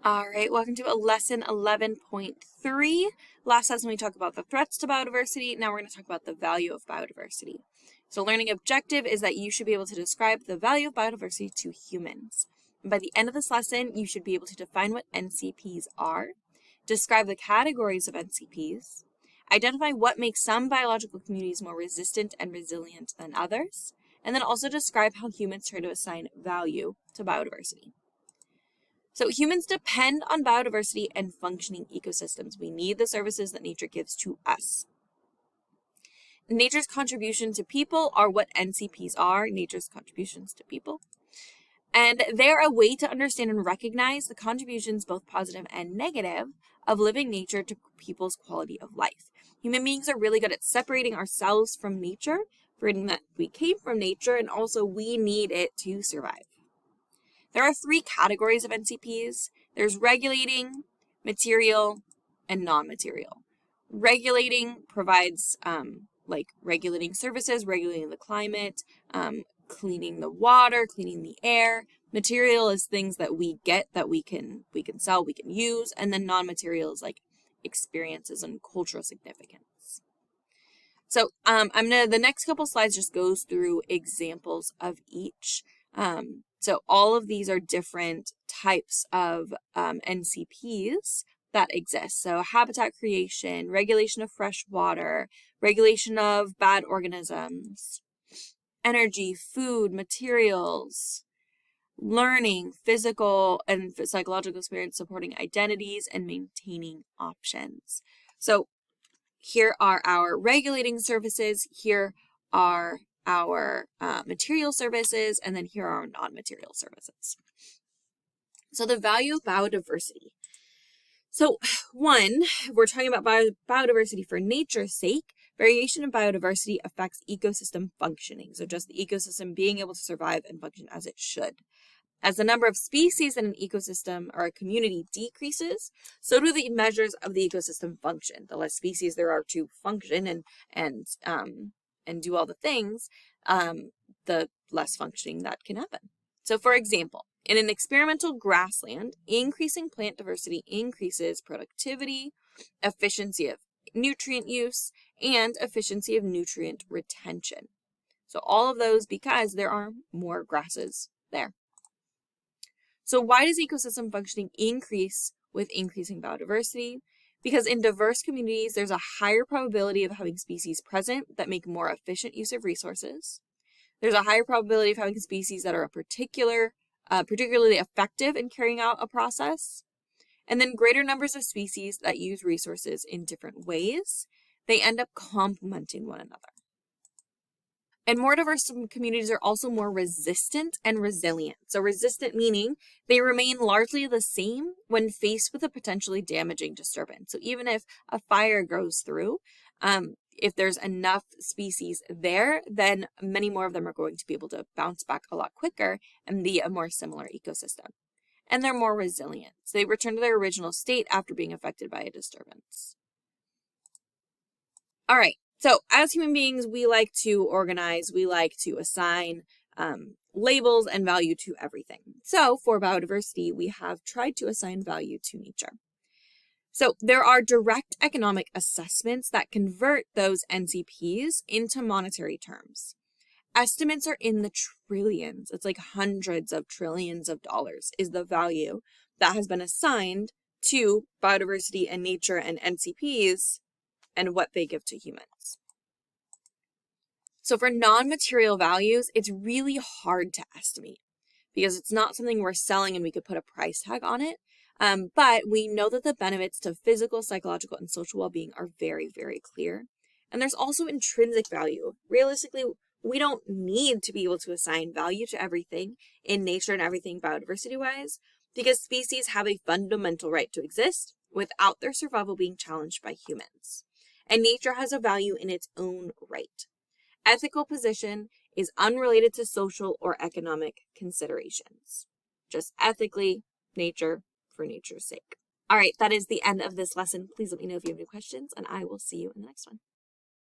All right, welcome to lesson 11.3. Last lesson we talked about the threats to biodiversity. Now we're going to talk about the value of biodiversity. So learning objective is that you should be able to describe the value of biodiversity to humans. And by the end of this lesson, you should be able to define what NCPs are, describe the categories of NCPs, identify what makes some biological communities more resistant and resilient than others, and then also describe how humans try to assign value to biodiversity. So humans depend on biodiversity and functioning ecosystems. We need the services that nature gives to us. Nature's contribution to people are what NCPs are, nature's contributions to people. And they're a way to understand and recognize the contributions, both positive and negative, of living nature to people's quality of life. Human beings are really good at separating ourselves from nature, forgetting that we came from nature and also we need it to survive. There are three categories of NCPs. There's regulating, material, and non-material. Regulating provides regulating services, regulating the climate, cleaning the water, cleaning the air. Material is things that we get that we can sell, we can use, and then non-material is like experiences and cultural significance. So the next couple slides just goes through examples of each. So all of these are different types of NCPs that exist. So habitat creation, regulation of fresh water, regulation of bad organisms, energy, food, materials, learning, physical and psychological experience, supporting identities, and maintaining options. So here are our regulating services. Here are our material services, and then here are our non-material services. So the value of biodiversity. So one, we're talking about biodiversity for nature's sake. Variation in biodiversity affects ecosystem functioning. So just the ecosystem being able to survive and function as it should. As the number of species in an ecosystem or a community decreases, so do the measures of the ecosystem function. The less species there are to function and do all the things, the less functioning that can happen. So for example, in an experimental grassland, increasing plant diversity increases productivity, efficiency of nutrient use, and efficiency of nutrient retention. So all of those because there are more grasses there. So why does ecosystem functioning increase with increasing biodiversity? Because in diverse communities, there's a higher probability of having species present that make more efficient use of resources. There's a higher probability of having species that are particularly effective in carrying out a process. And then greater numbers of species that use resources in different ways. They end up complementing one another. And more diverse communities are also more resistant and resilient. So resistant meaning they remain largely the same when faced with a potentially damaging disturbance. So even if a fire goes through, if there's enough species there, then many more of them are going to be able to bounce back a lot quicker and be a more similar ecosystem. And they're more resilient. So they return to their original state after being affected by a disturbance. All right. So as human beings, we like to organize, we like to assign labels and value to everything. So for biodiversity, we have tried to assign value to nature. So there are direct economic assessments that convert those NCPs into monetary terms. Estimates are in the trillions. It's like hundreds of trillions of dollars is the value that has been assigned to biodiversity and nature and NCPs and what they give to humans. So for non-material values, it's really hard to estimate because it's not something we're selling and we could put a price tag on it. But we know that the benefits to physical, psychological, and social well-being are very, very clear. And there's also intrinsic value. Realistically, we don't need to be able to assign value to everything in nature and everything biodiversity-wise because species have a fundamental right to exist without their survival being challenged by humans. And nature has a value in its own right. Ethical position is unrelated to social or economic considerations. Just ethically, nature for nature's sake. All right, that is the end of this lesson. Please let me know if you have any questions, and I will see you in the next one.